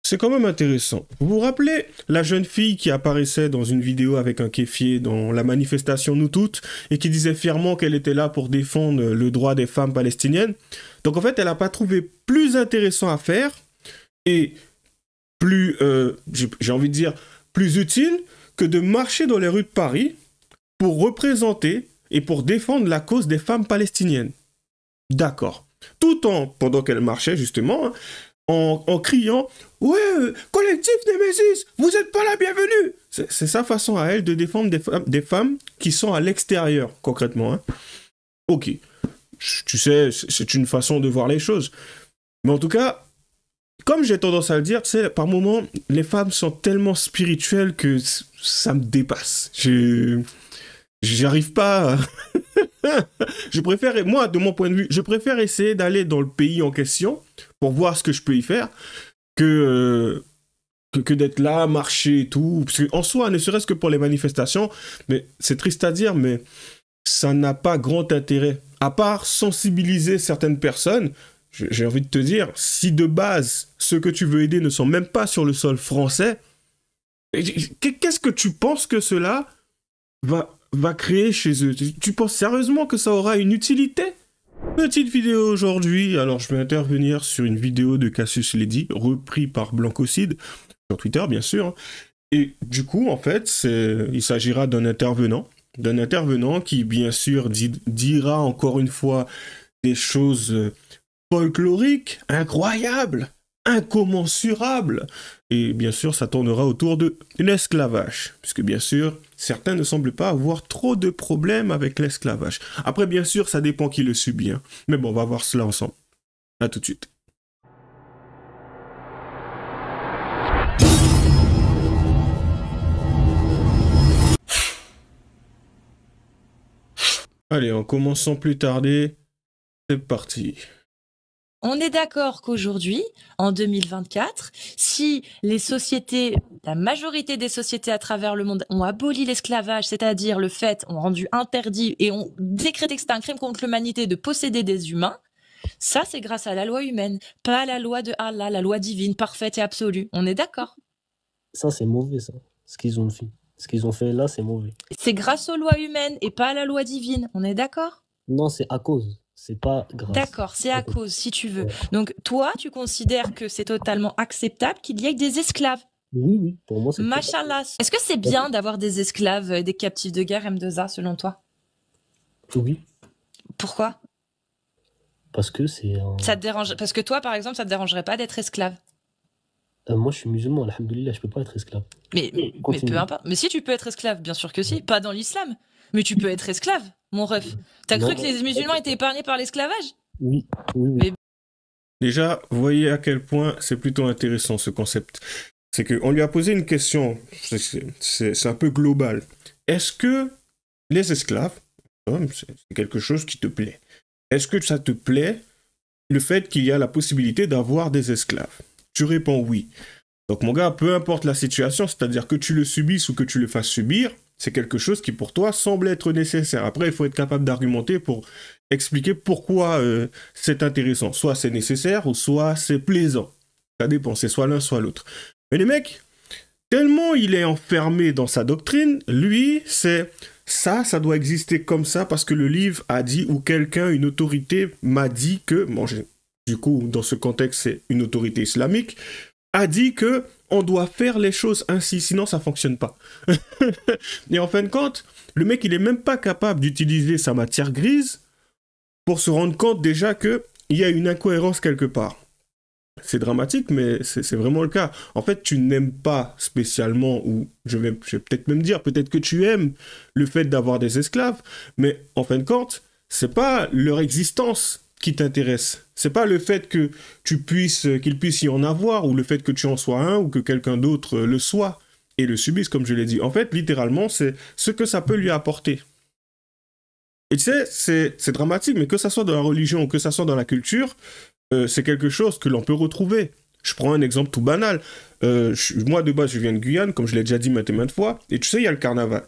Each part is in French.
C'est quand même intéressant. Vous vous rappelez la jeune fille qui apparaissait dans une vidéo avec un kéfier dans la manifestation Nous Toutes et qui disait fièrement qu'elle était là pour défendre le droit des femmes palestiniennes? Donc en fait, elle n'a pas trouvé plus intéressant à faire et plus, j'ai envie de dire, plus utile que de marcher dans les rues de Paris pour représenter et pour défendre la cause des femmes palestiniennes. D'accord. Pendant qu'elle marchait justement, hein, en criant « Ouais, collectif Némésis, vous n'êtes pas la bienvenue !» C'est sa façon à elle de défendre des femmes qui sont à l'extérieur, concrètement. Hein. Ok, tu sais, c'est une façon de voir les choses. Mais en tout cas, comme j'ai tendance à le dire, tu sais, par moments, les femmes sont tellement spirituelles que ça me dépasse. J'arrive pas... Je préfère, moi, de mon point de vue, je préfère essayer d'aller dans le pays en question pour voir ce que je peux y faire que d'être là, marcher et tout. Parce qu'en soi, ne serait-ce que pour les manifestations, mais c'est triste à dire, mais ça n'a pas grand intérêt. À part sensibiliser certaines personnes, j'ai envie de te dire, si de base, ceux que tu veux aider ne sont même pas sur le sol français, qu'est-ce que tu penses que cela va créer chez eux? Tu penses sérieusement que ça aura une utilité? Petite vidéo aujourd'hui, alors je vais intervenir sur une vidéo de Cassius Lady, repris par Blancocide, sur Twitter bien sûr, et du coup en fait, il s'agira d'un intervenant qui bien sûr dira encore une fois des choses folkloriques, incroyables, incommensurables, et bien sûr ça tournera autour de l'esclavage, puisque bien sûr certains ne semblent pas avoir trop de problèmes avec l'esclavage. Après bien sûr ça dépend qui le subit, hein. Mais bon on va voir cela ensemble. À tout de suite. Allez, en commençant plus tarder, c'est parti. On est d'accord qu'aujourd'hui, en 2024, si les sociétés, la majorité des sociétés à travers le monde ont aboli l'esclavage, c'est-à-dire le fait, ont rendu interdit et ont décrété que c'était un crime contre l'humanité de posséder des humains, ça c'est grâce à la loi humaine, pas à la loi de Allah, la loi divine, parfaite et absolue. On est d'accord? Ça c'est mauvais ça, ce qu'ils ont fait. Ce qu'ils ont fait là, c'est mauvais. C'est grâce aux lois humaines et pas à la loi divine. On est d'accord? Non, c'est à cause. C'est pas grâce. D'accord, c'est à cause, si tu veux. Donc, toi, tu considères que c'est totalement acceptable qu'il y ait des esclaves? Oui, pour moi, c'est... Machallah. Est-ce que c'est bien d'avoir des esclaves, des captifs de guerre M2A, selon toi? Oui. Pourquoi? Parce que c'est... Ça te dérange... Parce que toi, par exemple, ça te dérangerait pas d'être esclave? Moi, je suis musulman, alhamdoulilah, je peux pas être esclave. Mais peu importe. Mais si, tu peux être esclave, bien sûr que si. Pas dans l'islam. Mais tu peux être esclave, mon ref. T'as cru que les musulmans étaient épargnés par l'esclavage? Oui. Mais... Déjà, vous voyez à quel point c'est plutôt intéressant ce concept. C'est qu'on lui a posé une question, c'est un peu global. Est-ce que les esclaves, c'est quelque chose qui te plaît? Est-ce que ça te plaît le fait qu'il y a la possibilité d'avoir des esclaves? Tu réponds oui. Donc mon gars, peu importe la situation, c'est-à-dire que tu le subisses ou que tu le fasses subir, c'est quelque chose qui pour toi semble être nécessaire. Après, il faut être capable d'argumenter pour expliquer pourquoi c'est intéressant. Soit c'est nécessaire ou soit c'est plaisant. Ça dépend, c'est soit l'un soit l'autre. Mais les mecs, tellement il est enfermé dans sa doctrine, lui, c'est ça doit exister comme ça parce que le livre a dit ou quelqu'un, une autorité m'a dit que, bon, du coup, dans ce contexte, c'est une autorité islamique, a dit que on doit faire les choses ainsi, sinon ça fonctionne pas. Et en fin de compte, le mec, il est même pas capable d'utiliser sa matière grise pour se rendre compte déjà qu'il y a une incohérence quelque part. C'est dramatique, mais c'est vraiment le cas. En fait, tu n'aimes pas spécialement, ou je vais peut-être même dire, peut-être que tu aimes le fait d'avoir des esclaves, mais en fin de compte, c'est pas leur existence qui t'intéresse. C'est pas le fait que qu'ils puissent y en avoir, ou le fait que tu en sois un, ou que quelqu'un d'autre le soit, et le subisse, comme je l'ai dit. En fait, littéralement, c'est ce que ça peut lui apporter. Et tu sais, c'est dramatique, mais que ça soit dans la religion, ou que ça soit dans la culture, c'est quelque chose que l'on peut retrouver. Je prends un exemple tout banal. Moi, de base, je viens de Guyane, comme je l'ai déjà dit maintes et maintes fois, et tu sais, il y a le carnaval.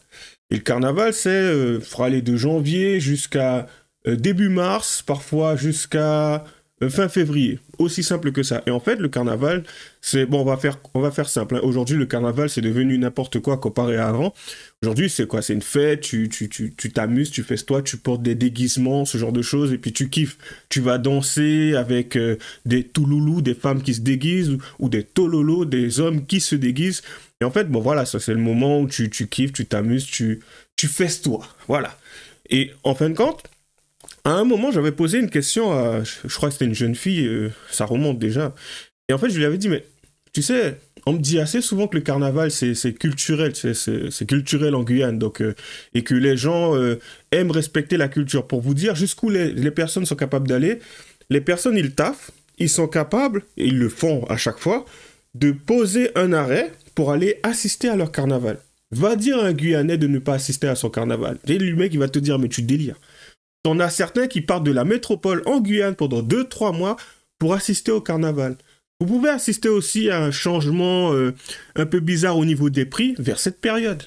Et le carnaval, c'est, fera aller de janvier jusqu'à début mars, parfois jusqu'à fin février. Aussi simple que ça. Et en fait, le carnaval, c'est... Bon, on va faire simple, hein. Aujourd'hui, le carnaval, c'est devenu n'importe quoi comparé à avant. Aujourd'hui, c'est quoi? C'est une fête, tu t'amuses, tu festoies, tu portes des déguisements, ce genre de choses, et puis tu kiffes. Tu vas danser avec des touloulous, des femmes qui se déguisent, ou des tololos, des hommes qui se déguisent. Et en fait, bon, voilà, ça, c'est le moment où tu kiffes, tu t'amuses, tu festoies. Voilà. Et en fin de compte, à un moment, j'avais posé une question à, je crois que c'était une jeune fille, ça remonte déjà. Et en fait, je lui avais dit, mais tu sais, on me dit assez souvent que le carnaval, c'est culturel, c'est culturel en Guyane, donc, et que les gens aiment respecter la culture. Pour vous dire jusqu'où les personnes sont capables d'aller, les personnes, ils taffent, ils sont capables, et ils le font à chaque fois, de poser un arrêt pour aller assister à leur carnaval. Va dire à un Guyanais de ne pas assister à son carnaval. Et le mec, il va te dire, mais tu délires. T'en as certains qui partent de la métropole en Guyane pendant 2-3 mois pour assister au carnaval. Vous pouvez assister aussi à un changement un peu bizarre au niveau des prix vers cette période.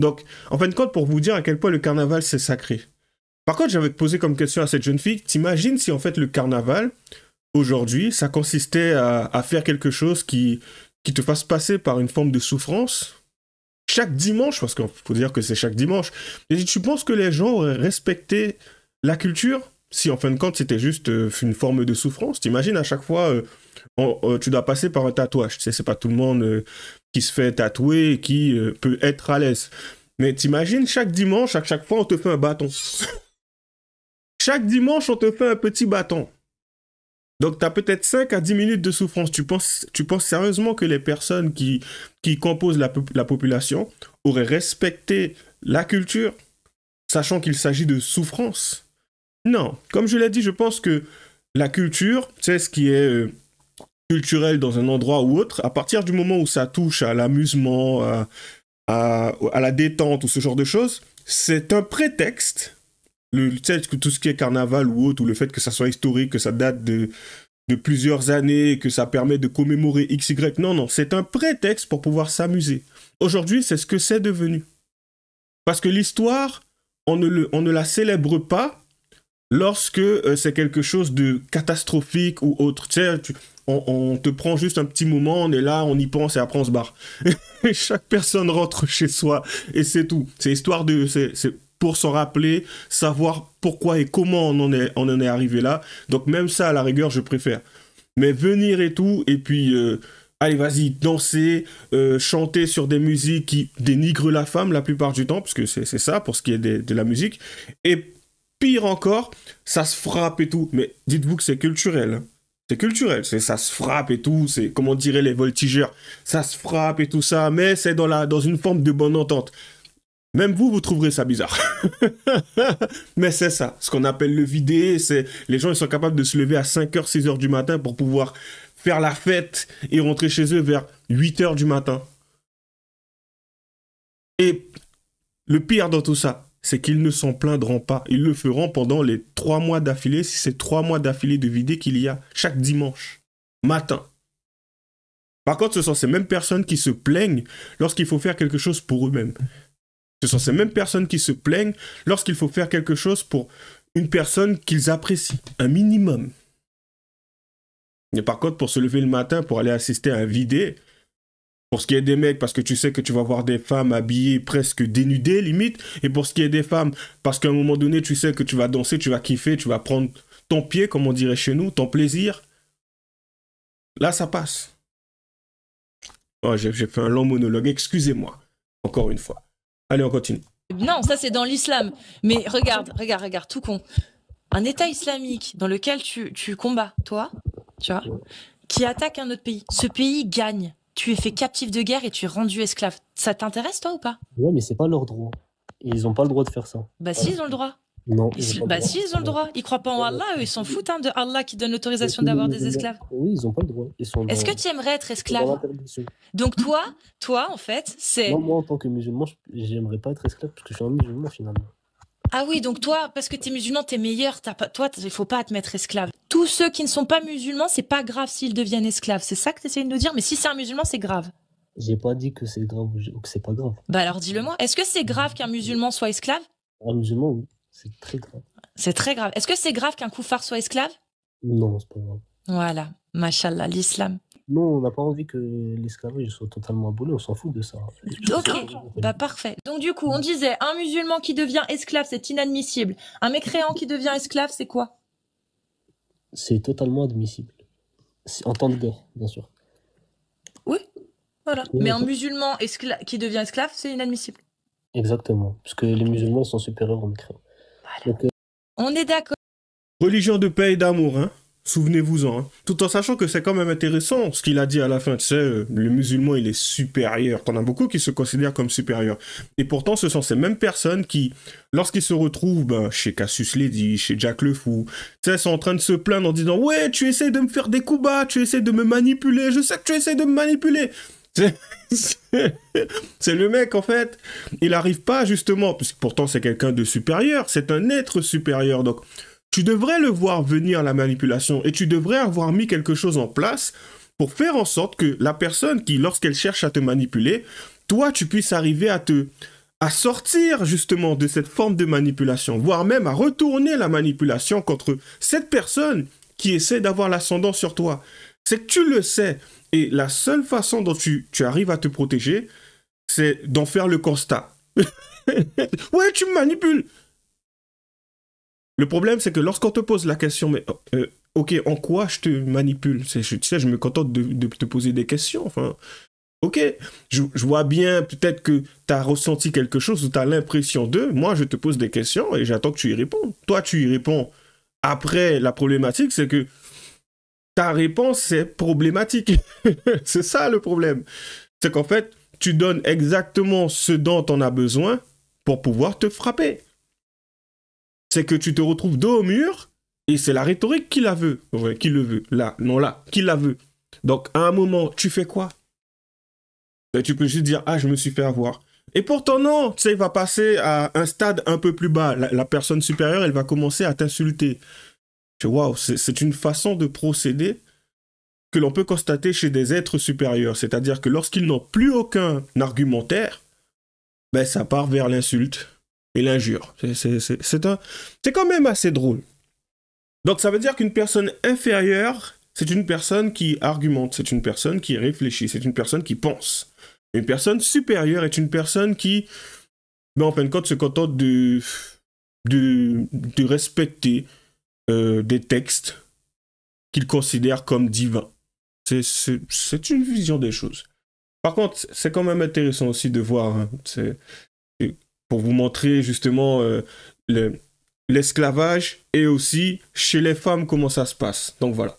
Donc, en fin de compte, pour vous dire à quel point le carnaval, c'est sacré. Par contre, j'avais posé comme question à cette jeune fille, t'imagines si en fait le carnaval, aujourd'hui, ça consistait à faire quelque chose qui te fasse passer par une forme de souffrance chaque dimanche, parce qu'il faut dire que c'est chaque dimanche. Et tu penses que les gens auraient respecté la culture si en fin de compte c'était juste une forme de souffrance? T'imagines à chaque fois, tu dois passer par un tatouage. Tu sais, c'est pas tout le monde qui se fait tatouer et qui peut être à l'aise. Mais t'imagines chaque dimanche, à chaque fois on te fait un bâton. Chaque dimanche on te fait un petit bâton. Donc, tu as peut-être 5 à 10 minutes de souffrance. Tu penses sérieusement que les personnes qui composent la population auraient respecté la culture, sachant qu'il s'agit de souffrance? Non. Comme je l'ai dit, je pense que la culture, c'est ce qui est culturel dans un endroit ou autre, à partir du moment où ça touche à l'amusement, à la détente ou ce genre de choses, c'est un prétexte. Tout ce qui est carnaval ou autre, ou le fait que ça soit historique, que ça date de plusieurs années, que ça permet de commémorer XY, non, c'est un prétexte pour pouvoir s'amuser. Aujourd'hui, c'est ce que c'est devenu. Parce que l'histoire, on ne la célèbre pas lorsque c'est quelque chose de catastrophique ou autre. Tu sais, on te prend juste un petit moment, on est là, on y pense et après on se barre. Et chaque personne rentre chez soi et c'est tout. C'est histoire de... c'est pour s'en rappeler, savoir pourquoi et comment on en est arrivé là. Donc même ça, à la rigueur, je préfère. Mais venir et tout, et puis, allez, vas-y, danser, chanter sur des musiques qui dénigrent la femme la plupart du temps, parce que c'est ça pour ce qui est de la musique. Et pire encore, ça se frappe et tout. Mais dites-vous que c'est culturel, hein. C'est culturel, ça se frappe et tout, c'est, comme on dirait les voltigeurs, ça se frappe et tout ça, mais c'est dans une forme de bonne entente. Même vous trouverez ça bizarre. Mais c'est ça, ce qu'on appelle le vidé, c'est les gens ils sont capables de se lever à 5h, 6h du matin pour pouvoir faire la fête et rentrer chez eux vers 8h du matin. Et le pire dans tout ça, c'est qu'ils ne s'en plaindront pas. Ils le feront pendant les 3 mois d'affilée, si c'est 3 mois d'affilée de vidé qu'il y a chaque dimanche matin. Par contre, ce sont ces mêmes personnes qui se plaignent lorsqu'il faut faire quelque chose pour eux-mêmes. Ce sont ces mêmes personnes qui se plaignent lorsqu'il faut faire quelque chose pour une personne qu'ils apprécient, un minimum. Et par contre, pour se lever le matin, pour aller assister à un vidé, pour ce qui est des mecs, parce que tu sais que tu vas voir des femmes habillées presque dénudées, limite, et pour ce qui est des femmes, parce qu'à un moment donné, tu sais que tu vas danser, tu vas kiffer, tu vas prendre ton pied, comme on dirait chez nous, ton plaisir, là, ça passe. Oh, j'ai fait un long monologue, excusez-moi, encore une fois. Allez, on continue. Non, ça c'est dans l'islam. Mais regarde, tout con. Un État islamique dans lequel tu combats, toi, tu vois, qui attaque un autre pays. Ce pays gagne. Tu es fait captif de guerre et tu es rendu esclave. Ça t'intéresse, toi, ou pas? Ouais, mais c'est pas leur droit. Et ils ont pas le droit de faire ça. Bah si, ils ont le droit. Non. Si, ils ont le droit. Ils croient pas en Allah, eux, ils s'en foutent de Allah qui donne l'autorisation d'avoir des esclaves. Oui, ils ont pas le droit. Est-ce que tu aimerais être esclave? Donc toi, en fait, c'est... Moi, en tant que musulman, j'aimerais pas être esclave parce que je suis un musulman, finalement. Ah oui, donc toi, parce que t'es musulman, t'es meilleur. Toi, il faut pas te mettre esclave. Tous ceux qui ne sont pas musulmans, c'est pas grave s'ils deviennent esclaves. C'est ça que t'essayes de nous dire? Mais si c'est un musulman, c'est grave. J'ai pas dit que c'est grave ou que c'est pas grave. Bah alors dis-le-moi. Est-ce que c'est grave qu'un musulman soit esclave? Un musulman, oui. C'est très grave. C'est très grave. Est-ce que c'est grave qu'un koufar soit esclave? Non, c'est pas grave. Voilà, mashallah, l'islam. Non, on n'a pas envie que l'esclavage soit totalement aboli, on s'en fout de ça. Ok, bah parfait. Donc du coup, on disait, un musulman qui devient esclave, c'est inadmissible. Un mécréant qui devient esclave, c'est quoi? C'est totalement admissible. En temps de guerre, bien sûr. Oui, voilà. Oui, Mais un enfin, musulman qui devient esclave, c'est inadmissible. exactement. Parce que les musulmans sont supérieurs aux mécréants. Voilà. Donc, On est d'accord. Religion de paix et d'amour, hein. Souvenez-vous-en. Hein. Tout en sachant que c'est quand même intéressant ce qu'il a dit à la fin. Tu sais, le musulman, il est supérieur. T'en as beaucoup qui se considèrent comme supérieurs. Et pourtant, ce sont ces mêmes personnes qui, lorsqu'ils se retrouvent chez Cassius Lady, chez Jack le Fou, tu sais, sont en train de se plaindre en disant « Ouais, tu essaies de me faire des coups bas, tu essaies de me manipuler, je sais que tu essaies de me manipuler. » C'est le mec, en fait, il n'arrive pas justement, puisque pourtant c'est quelqu'un de supérieur, c'est un être supérieur, donc tu devrais le voir venir la manipulation et tu devrais avoir mis quelque chose en place pour faire en sorte que la personne qui, lorsqu'elle cherche à te manipuler, toi, tu puisses arriver à sortir justement de cette forme de manipulation, voire même à retourner la manipulation contre cette personne qui essaie d'avoir l'ascendant sur toi. C'est que tu le sais. Et la seule façon dont tu arrives à te protéger, c'est d'en faire le constat. Ouais, tu me manipules. Le problème, c'est que lorsqu'on te pose la question, mais ok, en quoi je te manipule? Tu sais, je me contente de te poser des questions. Enfin, ok, je vois bien peut-être que tu as ressenti quelque chose ou tu as l'impression de. Moi, je te pose des questions et j'attends que tu y réponds. Toi, tu y réponds. Après, la problématique, c'est que ta réponse, c'est problématique. C'est ça le problème. C'est qu'en fait, tu donnes exactement ce dont on a besoin pour pouvoir te frapper. C'est que tu te retrouves dos au mur et c'est la rhétorique qui la veut. Ouais, qui le veut. Là, non là, qui la veut. Donc, à un moment, tu fais quoi? Ben, tu peux juste dire, ah, je me suis fait avoir. Et pourtant, non, tu sais, il va passer à un stade un peu plus bas. La personne supérieure, elle va commencer à t'insulter. Waouh, c'est une façon de procéder que l'on peut constater chez des êtres supérieurs. C'est-à-dire que lorsqu'ils n'ont plus aucun argumentaire, ben, ça part vers l'insulte et l'injure. C'est quand même assez drôle. Donc ça veut dire qu'une personne inférieure, c'est une personne qui argumente, c'est une personne qui réfléchit, c'est une personne qui pense. Une personne supérieure est une personne qui, ben, en fin de compte, se contente de respecter des textes qu'il considère comme divins. C'est une vision des choses. Par contre, c'est quand même intéressant aussi de voir, hein, pour vous montrer justement l'esclavage et aussi chez les femmes comment ça se passe. Donc voilà.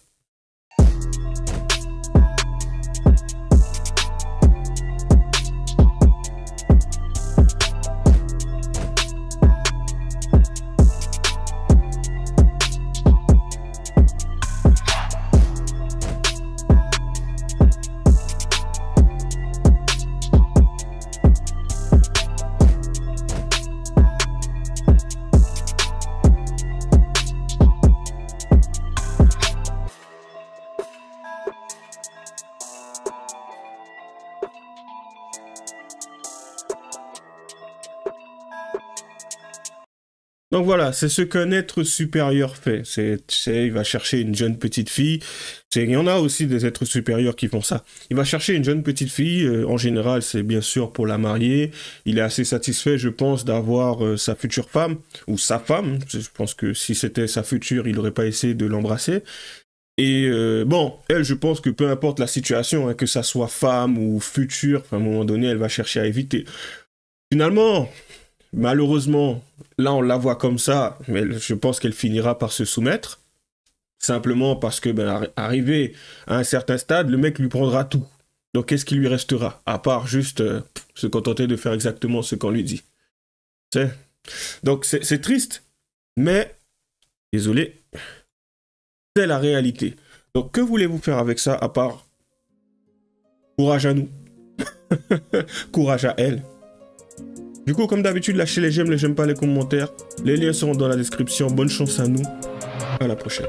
Donc voilà, c'est ce qu'un être supérieur fait. Il va chercher une jeune petite fille. Il y en a aussi des êtres supérieurs qui font ça. Il va chercher une jeune petite fille. En général, c'est bien sûr pour la marier. Il est assez satisfait, je pense, d'avoir sa future femme ou sa femme. Je pense que si c'était sa future, il n'aurait pas essayé de l'embrasser. Et bon, elle, je pense que peu importe la situation, hein, que ça soit femme ou future, à un moment donné, elle va chercher à éviter. Finalement, malheureusement, là on la voit comme ça, mais je pense qu'elle finira par se soumettre, simplement parce que, arrivé à un certain stade, le mec lui prendra tout. Donc qu'est-ce qui lui restera, à part juste se contenter de faire exactement ce qu'on lui dit. Donc c'est triste, mais, désolé, c'est la réalité. Donc que voulez-vous faire avec ça, à part courage à nous, courage à elle. Du coup, comme d'habitude, lâchez les j'aime pas, les commentaires. Les liens seront dans la description. Bonne chance à nous. À la prochaine.